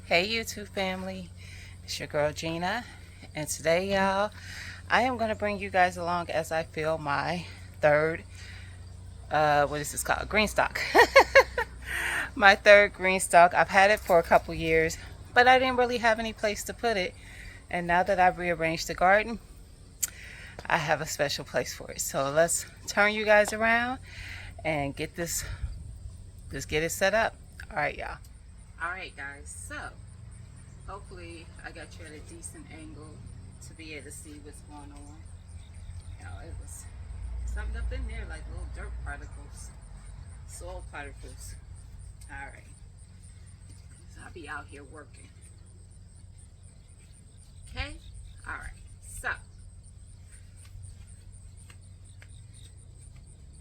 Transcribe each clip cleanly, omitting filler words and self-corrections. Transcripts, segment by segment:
Hey YouTube family, it's your girl Gina, and today y'all, I am going to bring you guys along as I fill my third, what is this called? Greenstalk. My third greenstalk. I've had it for a couple years, but I didn't really have any place to put it, and now that I've rearranged the garden, I have a special place for it. So let's turn you guys around and get this, just get it set up. Alright y'all. Alright guys, so hopefully I got you at a decent angle to be able to see what's going on. You know, it was something up in there like little dirt particles, soil particles. Alright, so I'll be out here working. Okay? Alright, so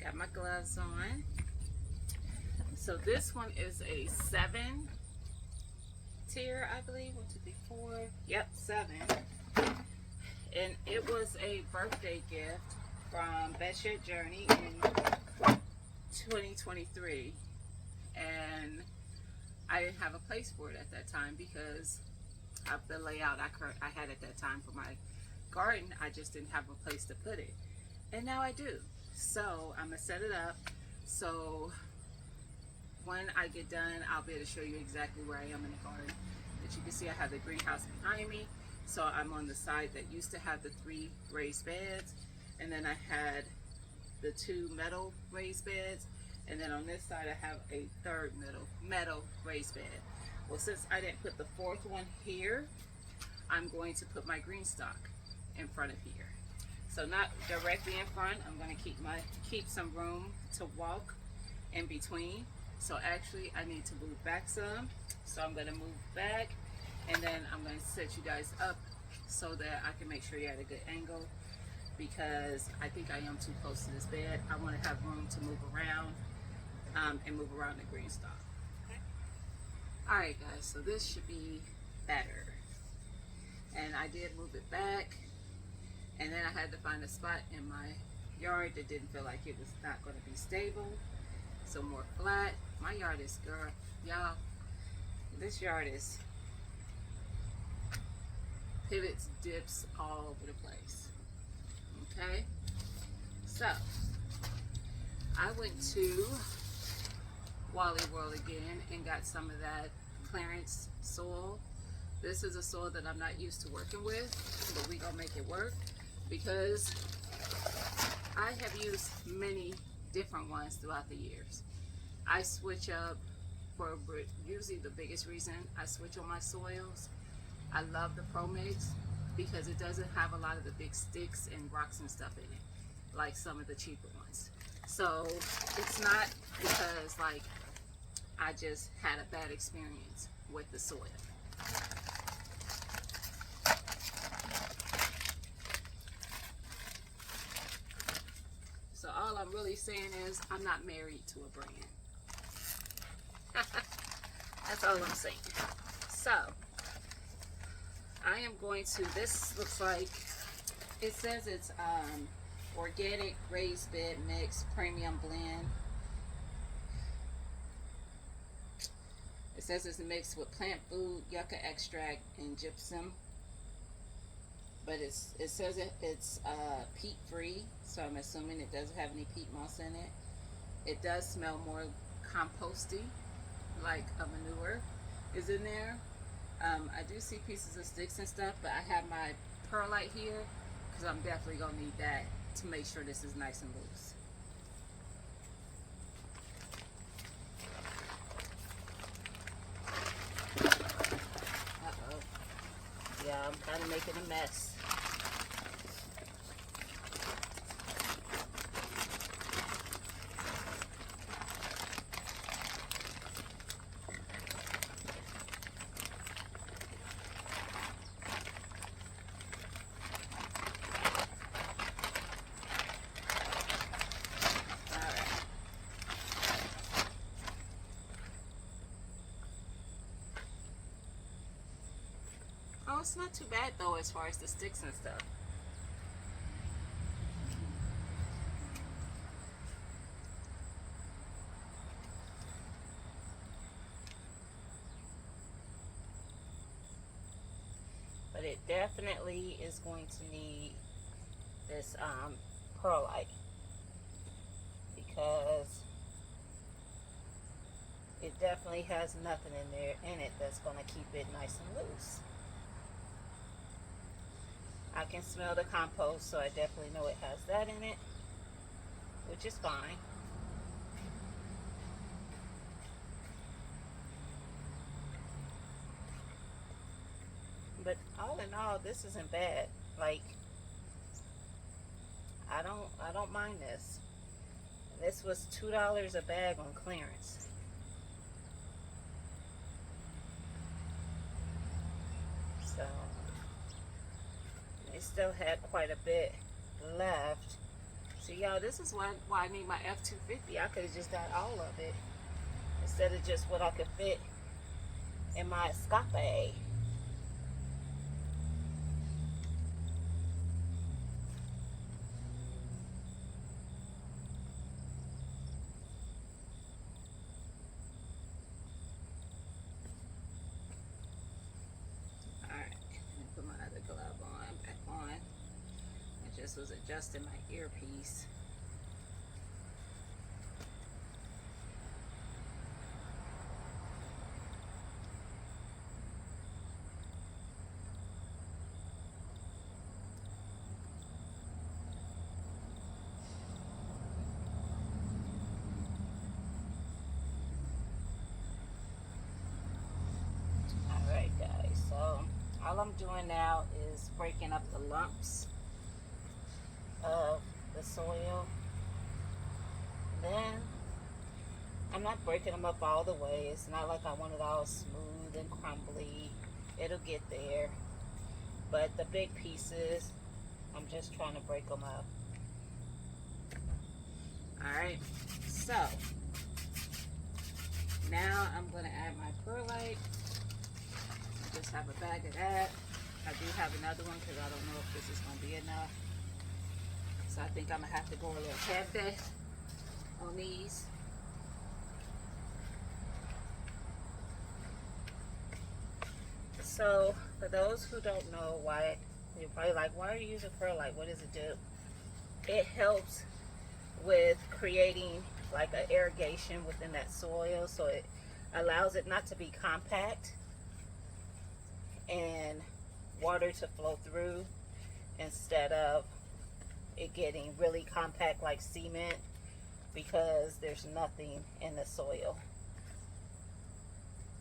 got my gloves on. So this one is a 7 tier, I believe. 1, 2, 3, 4. Yep, 7. And it was a birthday gift from Bedshed Journey in 2023. And I didn't have a place for it at that time because of the layout I had at that time for my garden. I just didn't have a place to put it. And now I do. So I'm going to set it up. So when I get done, I'll be able to show you exactly where I am in the garden. As you can see, I have the greenhouse behind me. So I'm on the side that used to have the 3 raised beds. And then I had the 2 metal raised beds. And then on this side, I have a third metal raised bed. Well, since I didn't put the 4th one here, I'm going to put my greenstalk in front of here. So not directly in front. I'm going to keep some room to walk in between. So actually I need to move back some. So I'm going to move back, and then I'm going to set you guys up so that I can make sure you're at a good angle, because I think I am too close to this bed. I want to have room to move around and move around the greenstalk. Okay. Alright guys, so this should be better. And I did move it back, and then I had to find a spot in my yard that didn't feel like it was not going to be stable. So more flat. My yard is, girl, y'all, this yard is pivots, dips all over the place. Okay, so I went to Wally World again and got some of that clearance soil. This is a soil that I'm not used to working with, but we gonna make it work because I have used many different ones throughout the years. I switch up for usually the biggest reason I switch on my soils. I love the Pro Mix because it doesn't have a lot of the big sticks and rocks and stuff in it like some of the cheaper ones. So it's not because like I just had a bad experience with the soil. So all I'm really saying is I'm not married to a brand. That's all I'm saying. So I am going to, this looks like, it says it's organic raised bed mix premium blend. It says it's mixed with plant food, yucca extract, and gypsum. But it says it's peat free, so I'm assuming it doesn't have any peat moss in it. It does smell more composty, like a manure is in there. I do see pieces of sticks and stuff, but I have my perlite here because I'm definitely gonna need that to make sure this is nice and loose. Uh-oh. Yeah, I'm kind of making a mess. it's not too bad though as far as the sticks and stuff. But it definitely is going to need this perlite, because it definitely has nothing in it that's going to keep it nice and loose. I can smell the compost, so I definitely know it has that in it, which is fine. But all in all, this isn't bad. Like, I don't mind this. This was $2 a bag on clearance. So they still had quite a bit left. So y'all, this is why I need my F250. I could have just got all of it instead of just what I could fit in my escape. Was adjusting my earpiece. Alright guys, so all I'm doing now is breaking up the lumps of the soil. Then I'm not breaking them up all the way. It's not like I want it all smooth and crumbly. It'll get there, but the big pieces, I'm just trying to break them up. Alright, so now I'm going to add my perlite. I just have a bag of that. I do have another one because I don't know if this is going to be enough. So I think I'm going to have to go a little heavy on these. So for those who don't know why, you're probably like, why are you using perlite? What does it do? It helps with creating like an irrigation within that soil. So it allows it not to be compact and water to flow through instead of it getting really compact like cement, because there's nothing in the soil.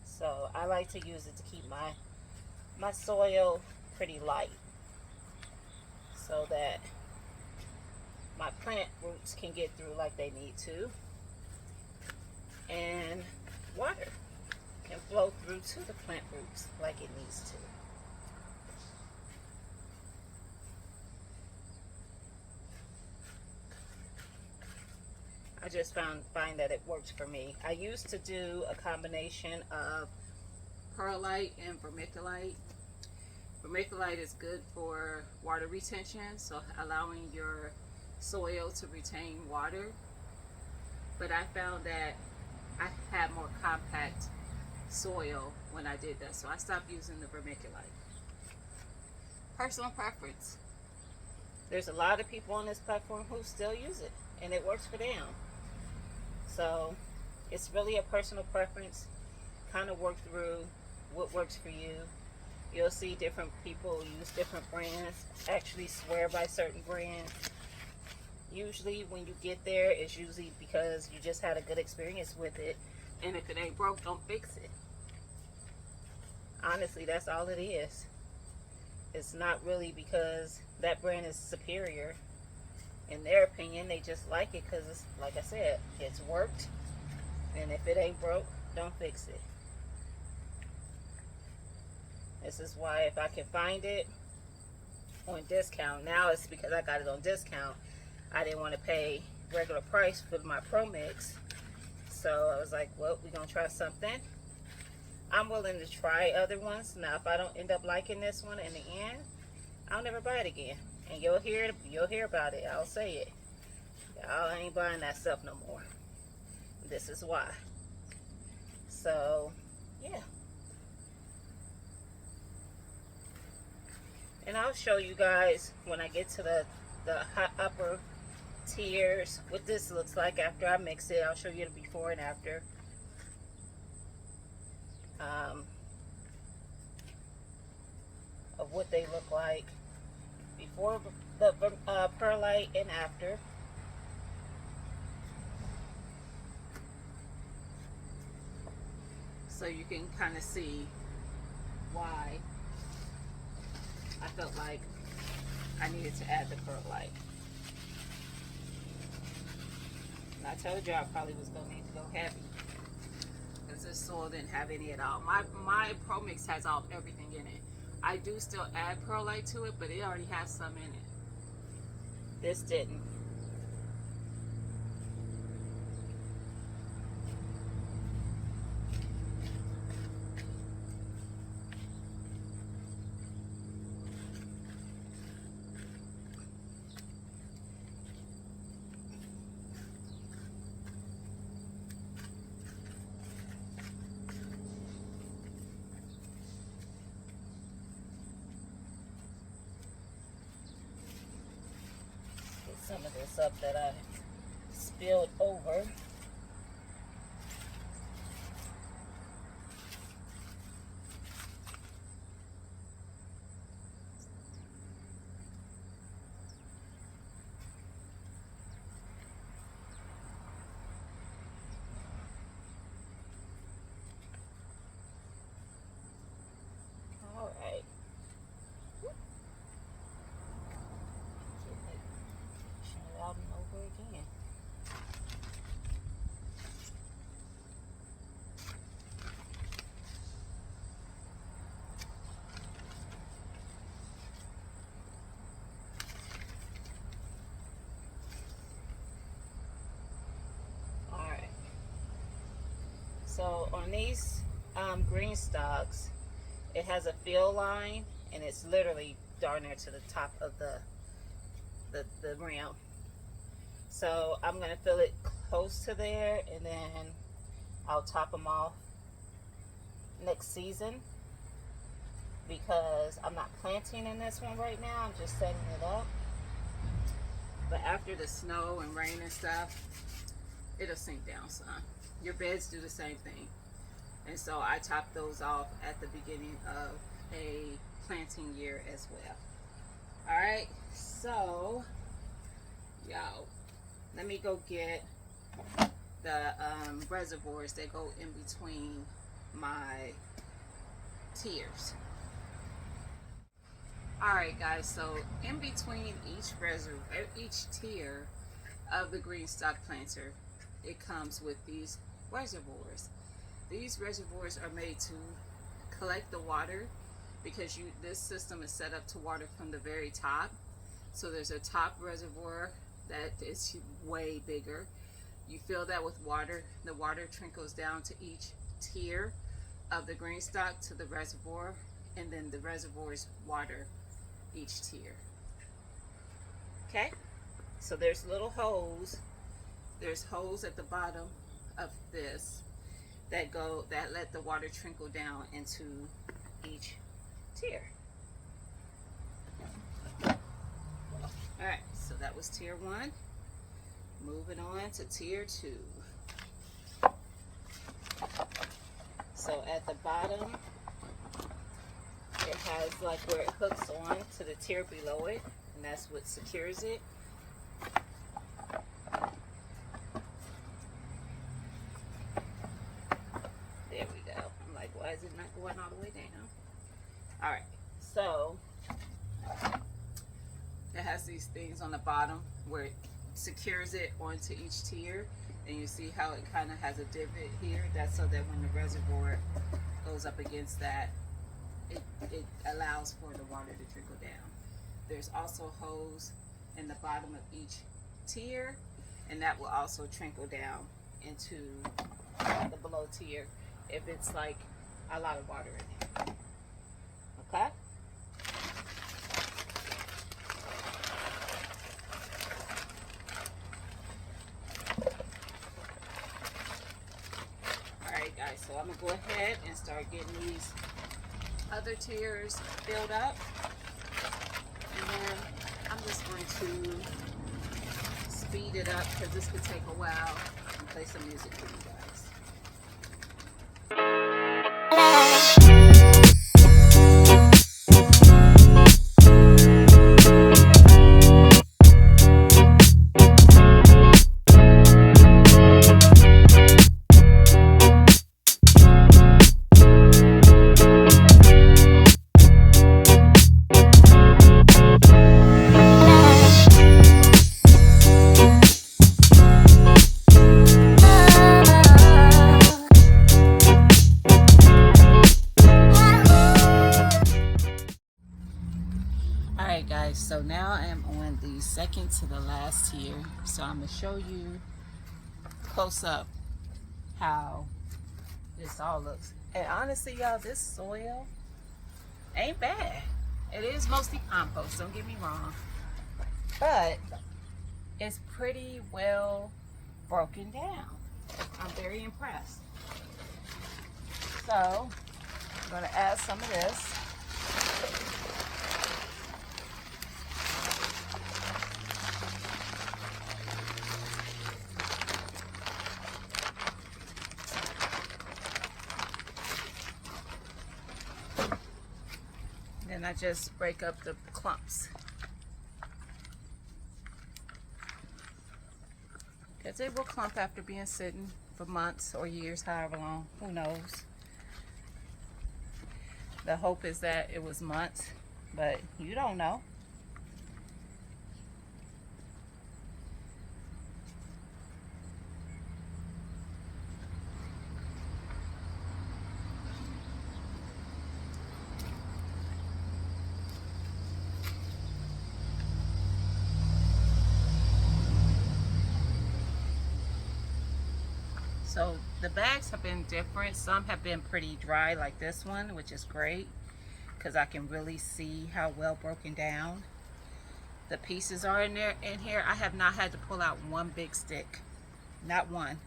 So I like to use it to keep my soil pretty light so that my plant roots can get through like they need to, and water can flow through to the plant roots like it needs to. I just find that it works for me. I used to do a combination of perlite and vermiculite. Vermiculite is good for water retention, so allowing your soil to retain water. But I found that I had more compact soil when I did that, so I stopped using the vermiculite. Personal preference. There's a lot of people on this platform who still use it, and it works for them. So it's really a personal preference. Kind of work through what works for you. You'll see different people use different brands, actually swear by certain brands. Usually when you get there, it's usually because you just had a good experience with it, and if it ain't broke, don't fix it. Honestly, that's all it is. It's not really because that brand is superior. In their opinion, they just like it because, it's, like I said, it's worked, and if it ain't broke, don't fix it. This is why if I can find it on discount, now it's because I got it on discount. I didn't want to pay regular price for my Pro Mix, so I was like, well, we're gonna try something. I'm willing to try other ones. Now, if I don't end up liking this one in the end, I'll never buy it again. And you'll hear about it. I'll say it. Y'all ain't buying that stuff no more. This is why. So, yeah. And I'll show you guys when I get to the upper tiers what this looks like after I mix it. I'll show you the before and after. Of what they look like before the perlite and after. So you can kind of see why I felt like I needed to add the perlite. And I told you I probably was going to need to go heavy because this soil didn't have any at all. My Pro Mix has everything in it. I do still add perlite to it, but it already has some in it. This didn't. Some of this up that I spilled over. All right. Out and over again. All right. So on these green stalks, it has a fill line, and it's literally darn near to the top of the rim. So I'm going to fill it close to there, and then I'll top them off next season because I'm not planting in this one right now. I'm just setting it up. But after the snow and rain and stuff, it'll sink down some. Your beds do the same thing. And so I top those off at the beginning of a planting year as well. All right, so y'all, let me go get the reservoirs that go in between my tiers. All right, guys, so in between each tier of the green stock planter, it comes with these reservoirs. These reservoirs are made to collect the water because this system is set up to water from the very top. So there's a top reservoir that is way bigger. You fill that with water. The water trickles down to each tier of the green stock to the reservoir, and then the reservoirs water each tier. Okay? So there's little holes. There's holes at the bottom of this that let the water trickle down into each tier. All right, so that was tier 1. Moving on to tier 2. So at the bottom, it has like where it hooks on to the tier below it, and that's what secures it. There we go. I'm like, why is it not going all the way down? All right, so it has these things on the bottom where it secures it onto each tier, and you see how it kind of has a divot here. That's so that when the reservoir goes up against that, it allows for the water to trickle down. There's also hose in the bottom of each tier, and that will also trickle down into the below tier if it's like a lot of water in it. Okay. Alright guys, so I'm gonna go ahead and start getting these other tiers filled up, and then I'm just going to speed it up because this could take a while and play some music for you guys. Alright guys, so now I am on the second to the last tier. So I'm going to show you close up how this all looks. And honestly y'all, this soil ain't bad. It is mostly compost, don't get me wrong. But it's pretty well broken down. I'm very impressed. So I'm going to add some of this. And I just break up the clumps. Because it will clump after being sitting for months or years, however long, who knows. The hope is that it was months, but you don't know. So the bags have been different. Some have been pretty dry like this one, which is great because I can really see how well broken down the pieces are in there. In here, I have not had to pull out one big stick, not one,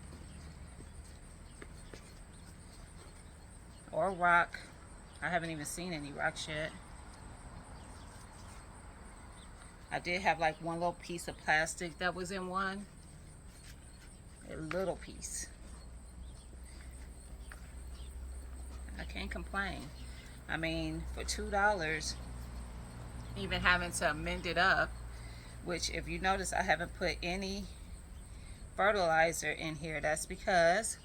or rock. I haven't even seen any rocks yet. I did have like one little piece of plastic that was in one, a little piece. I can't complain. I mean, for $2, even having to mend it up, which if you notice I haven't put any fertilizer in here, that's because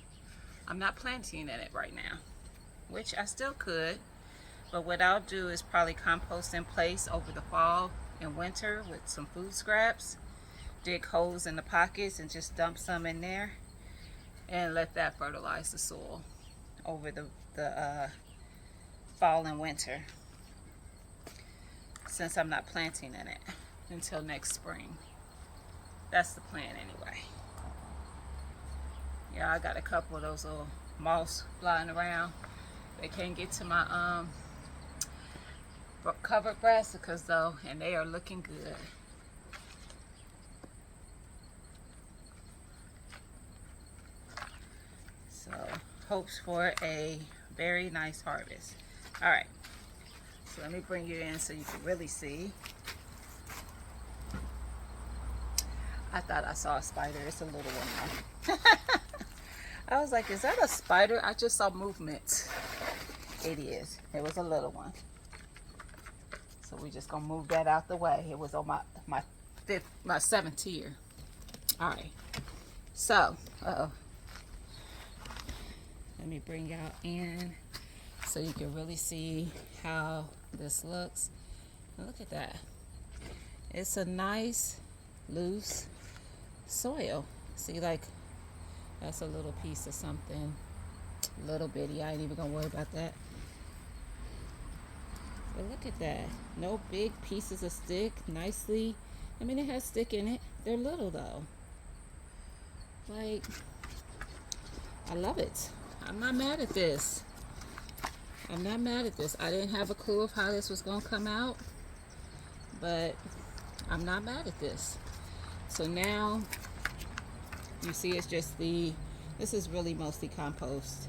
I'm not planting in it right now, which I still could, but what I'll do is probably compost in place over the fall and winter with some food scraps, dig holes in the pockets and just dump some in there and let that fertilize the soil over the fall and winter, since I'm not planting in it until next spring. That's the plan anyway. Yeah, I got a couple of those little moths flying around. They can't get to my covered brassicas though, and they are looking good. So hopes for a very nice harvest. All right, so let me bring you in so you can really see. I thought I saw a spider. It's a little one now. I was like, is that a spider? I just saw movement. It is. It was a little one. So we're just gonna move that out the way. It was on my seventh tier. All right. So, let me bring y'all in so you can really see how this looks. And look at that. It's a nice, loose soil. See, like, that's a little piece of something. Little bitty. I ain't even gonna worry about that. But look at that. No big pieces of stick. Nicely. I mean, it has stick in it. They're little, though. Like, I love it. I'm not mad at this. I'm not mad at this. I didn't have a clue of how this was going to come out, but I'm not mad at this. So now you see it's just this is really mostly compost.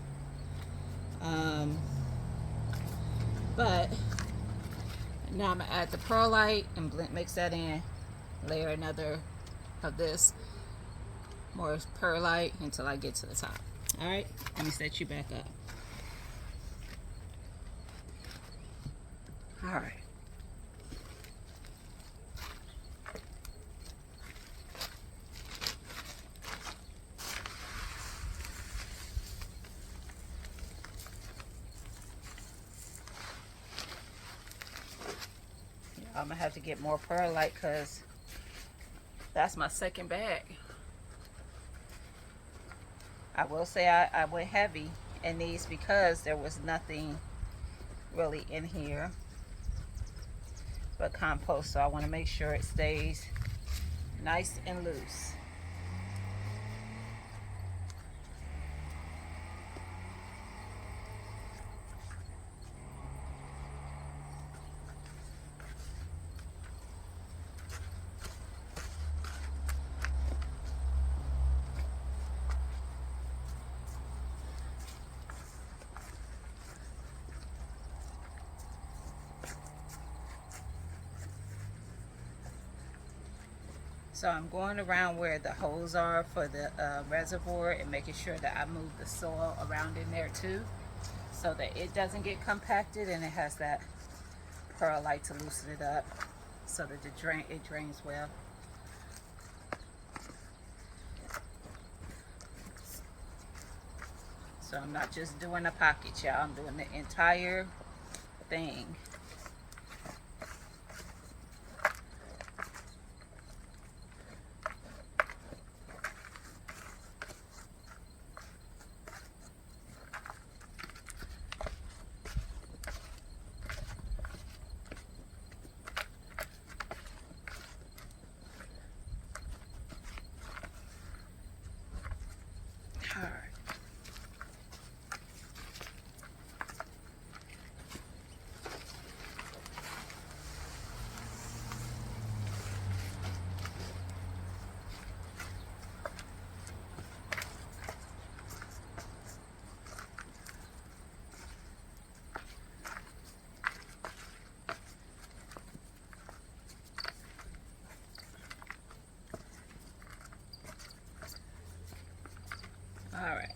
But now I'm going to add the perlite and mix that in, layer another of this more perlite until I get to the top. All right, let me set you back up. All right. I'm gonna have to get more perlite because that's my second bag. I will say I went heavy in these because there was nothing really in here but compost, so I want to make sure it stays nice and loose. So I'm going around where the holes are for the reservoir and making sure that I move the soil around in there too, so that it doesn't get compacted and it has that perlite to loosen it up so that it drains well. So I'm not just doing a pocket, y'all. I'm doing the entire thing. All right.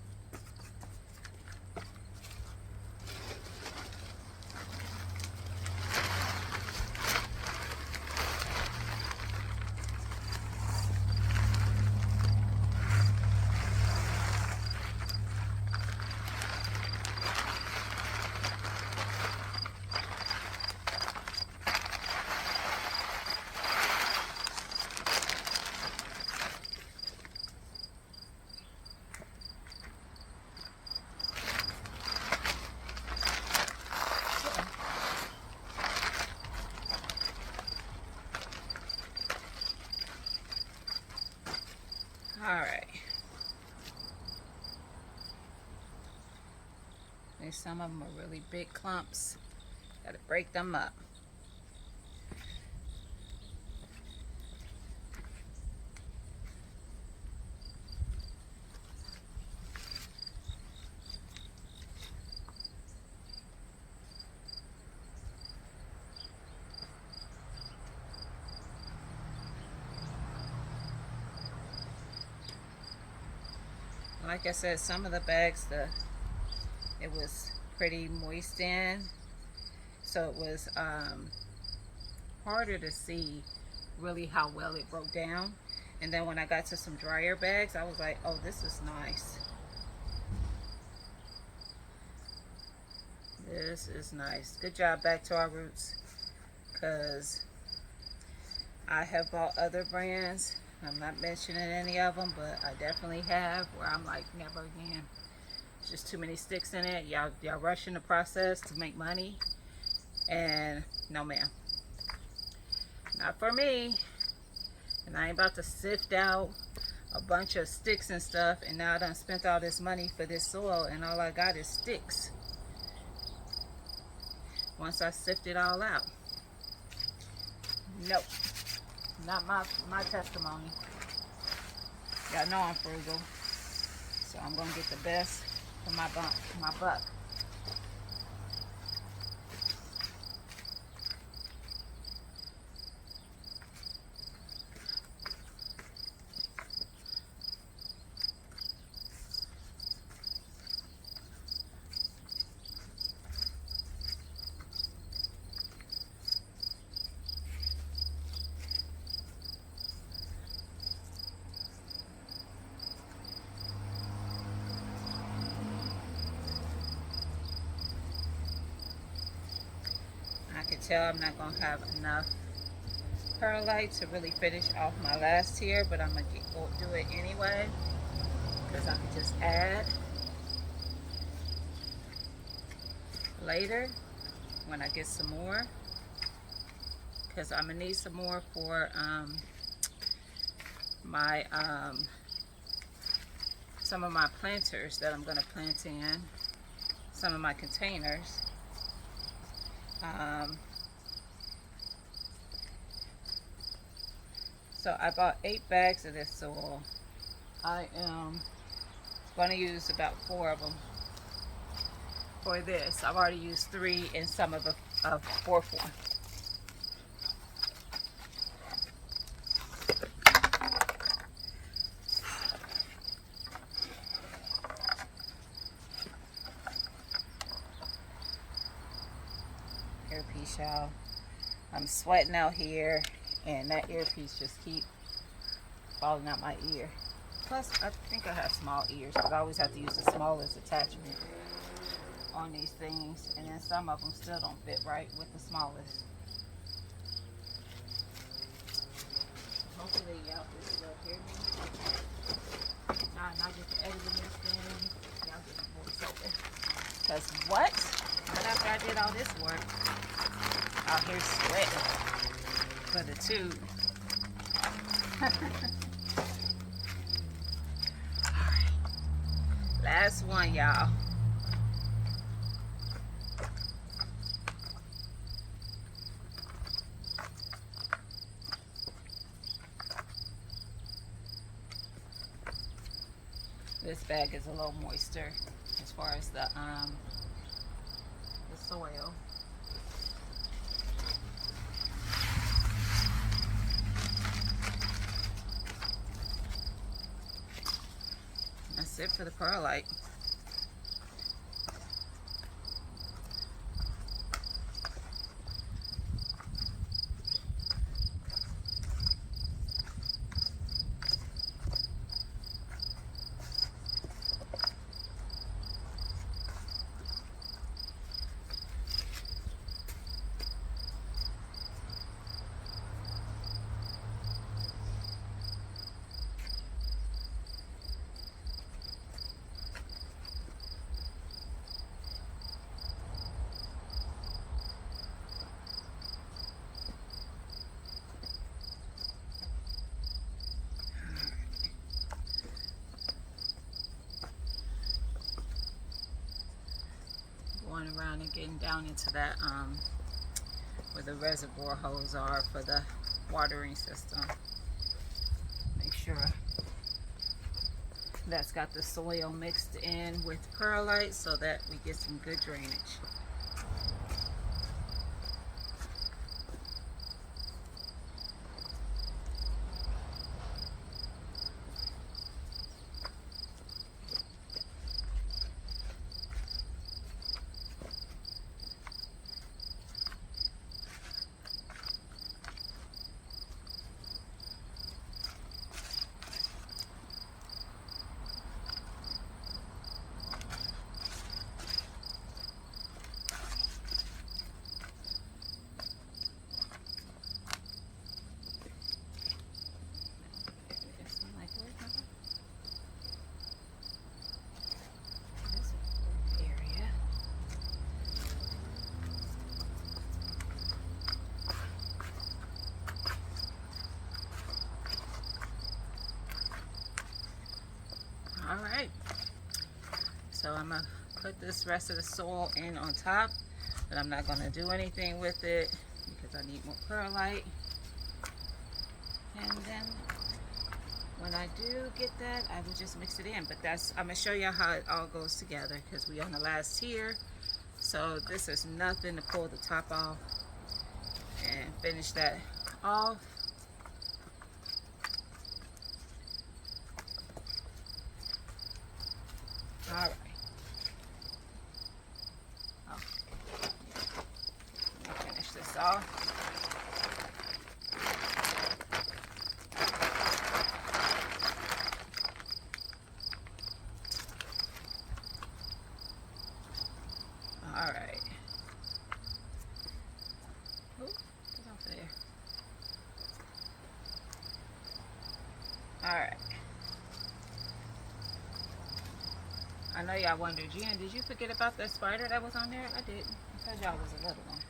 Alright. And some of them are really big clumps. Gotta break them up. Like I said, some of the bags, it was pretty moist in, so it was harder to see really how well it broke down. And then when I got to some drier bags, I was like, oh, this is nice. This is nice. Good job, Back to Our Roots, because I have bought other brands. I'm not mentioning any of them, but I definitely have where I'm like, never again. It's just too many sticks in it. Y'all rushing the process to make money, and no ma'am, not for me. And I ain't about to sift out a bunch of sticks and stuff, and now I done spent all this money for this soil and all I got is sticks. once I sift it all out. Nope, not my testimony. Y'all know I'm frugal, so I'm gonna get the best for my buck. I can tell I'm not gonna have enough perlite to really finish off my last tier, but I'm gonna go do it anyway because I can just add later when I get some more, because I'm gonna need some more for my some of my planters that I'm gonna plant in some of my containers. So I bought 8 bags of this soil. I am going to use about 4 of them for this. I've already used 3 in some of the 4th one. Earpiece, y'all. I'm sweating out here, and that earpiece just keep falling out my ear. Plus, I think I have small ears, but I always have to use the smallest attachment on these things, and then some of them still don't fit right with the smallest. Hopefully y'all can still hear me. Not just editing this thing. Y'all get my voice over. Because what? Right after I did all this work, out here sweating for the tube. Alright. Last one, y'all. This bag is a little moister as far as the soil. That's it for the perlite. Going around and getting down into that where the reservoir holes are for the watering system. Make sure that's got the soil mixed in with perlite so that we get some good drainage. Alright, so I'm going to put this rest of the soil in on top but I'm not going to do anything with it because I need more perlite. And then when I do get that, I will just mix it in. But I'm going to show you how it all goes together because we on the last tier. So this is nothing to pull the top off and finish that off. All right. Okay. Let me finish this off. All right. Ooh, get off of there. All right. I know y'all wondered, Jen, did you forget about that spider that was on there? I didn't. I told y'all it was a little one.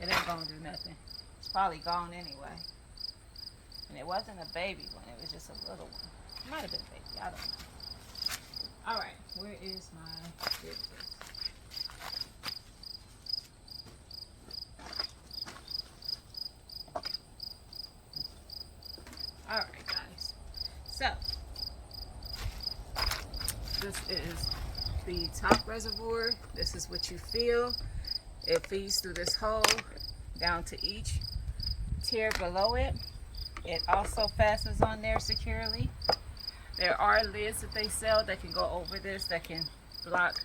It ain't gonna do nothing. It's probably gone anyway. And it wasn't a baby one. It was just a little one. It might have been a baby. I don't know. All right. Where is my business? All right, guys. So this is the top reservoir. This is what you feel. It feeds through this hole down to each tier below it. It also fastens on there securely. There are lids that they sell that can go over this, that can block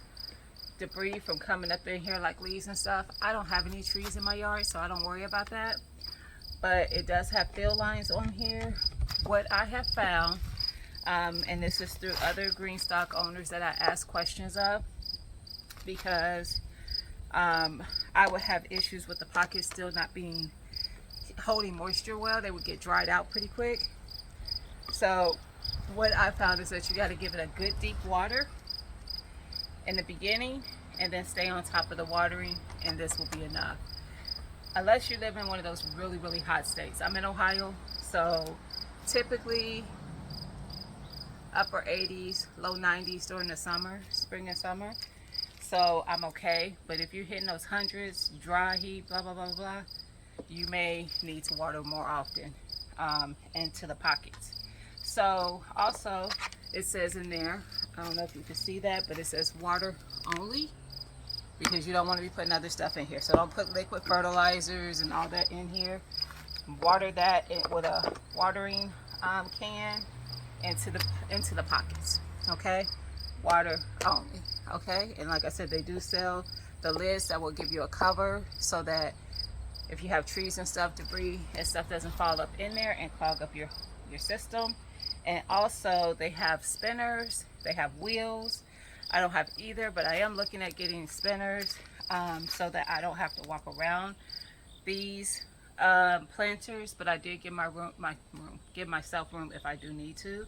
debris from coming up in here like leaves and stuff. I don't have any trees in my yard, so I don't worry about that. But it does have fill lines on here. What I have found, and this is through other greenstalk owners that I ask questions of, because I would have issues with the pockets still not holding moisture well. They would get dried out pretty quick. So what I found is that you got to give it a good deep water in the beginning and then stay on top of the watering, and this will be enough. Unless you live in one of those really, really hot states. I'm in Ohio, so typically upper 80s, low 90s during the summer, spring and summer. So I'm okay. But if you're hitting those hundreds, dry heat, blah, blah, blah, blah, you may need to water more often into the pockets. So also it says in there, I don't know if you can see that, but it says water only, because you don't want to be putting other stuff in here. So don't put liquid fertilizers and all that in here. Water that with a watering can into the pockets. Okay, water only. Okay, and like I said, they do sell the lids that will give you a cover so that if you have trees and stuff, debris and stuff doesn't fall up in there and clog up your system. And also they have spinners, they have wheels. I don't have either, but I am looking at getting spinners so that I don't have to walk around these planters. But I did give give myself room if I do need to.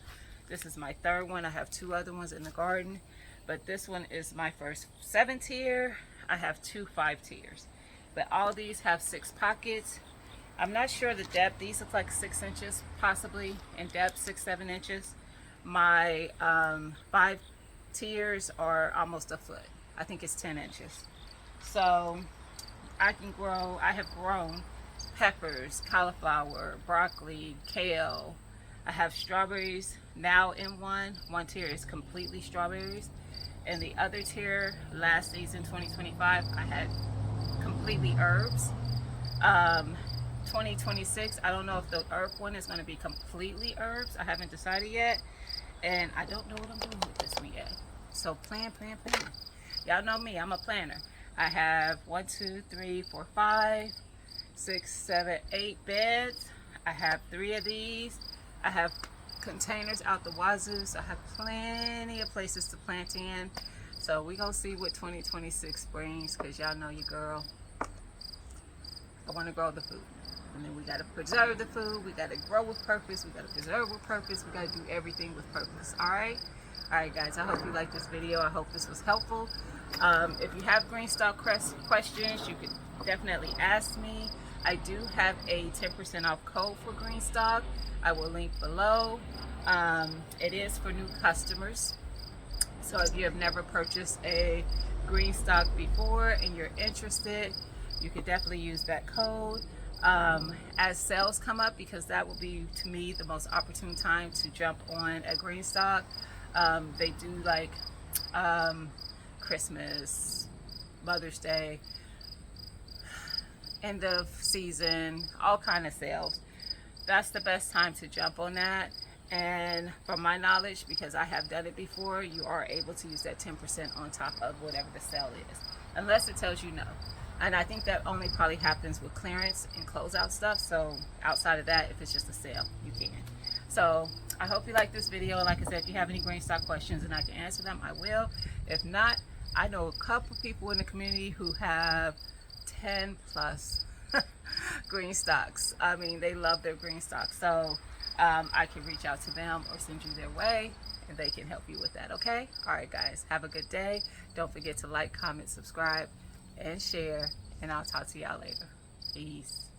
This is my third one. I have 2 other ones in the garden, but this one is my first 7 tier. I have 2 5 tiers, but all these have 6 pockets. I'm not sure the depth. These look like 6 inches possibly in depth, 6-7 inches. My 5 tiers are almost a foot. I think it's 10 inches. So I have grown peppers, cauliflower, broccoli, kale. I have strawberries now in one tier is completely strawberries, and the other tier last season 2025 I had completely herbs. 2026 I don't know if the herb one is going to be completely herbs. I haven't decided yet, and I don't know what I'm doing with this one yet. So plan. Y'all know me, I'm a planner. I have 1 2 3 4 5 6 7 8 beds. I have 3 of these. I have containers out the wazoo, so I have plenty of places to plant in. So we're gonna see what 2026 brings, because y'all know your girl, I want to grow the food, and then we got to preserve the food. We got to grow with purpose, we got to preserve with purpose, we got to do everything with purpose. All right guys, I hope you liked this video. I hope this was helpful. If you have greenstalk questions, you can definitely ask me. I do have a 10% off code for greenstalk. I will link below. It is for new customers. So if you have never purchased a green stock before and you're interested, you could definitely use that code as sales come up, because that will be, to me, the most opportune time to jump on a green stock. They do like Christmas, Mother's Day, end of season, all kind of sales. That's the best time to jump on that. And from my knowledge, because I have done it before, you are able to use that 10% on top of whatever the sale is, unless it tells you no. And I think that only probably happens with clearance and closeout stuff. So outside of that, if it's just a sale, you can. So I hope you like this video. Like I said, if you have any green stock questions and I can answer them, I will. If not, I know a couple people in the community who have 10 plus green stocks. I mean, they love their green stocks. So I can reach out to them or send you their way and they can help you with that. Okay? All right, guys. Have a good day. Don't forget to like, comment, subscribe, and share. And I'll talk to y'all later. Peace.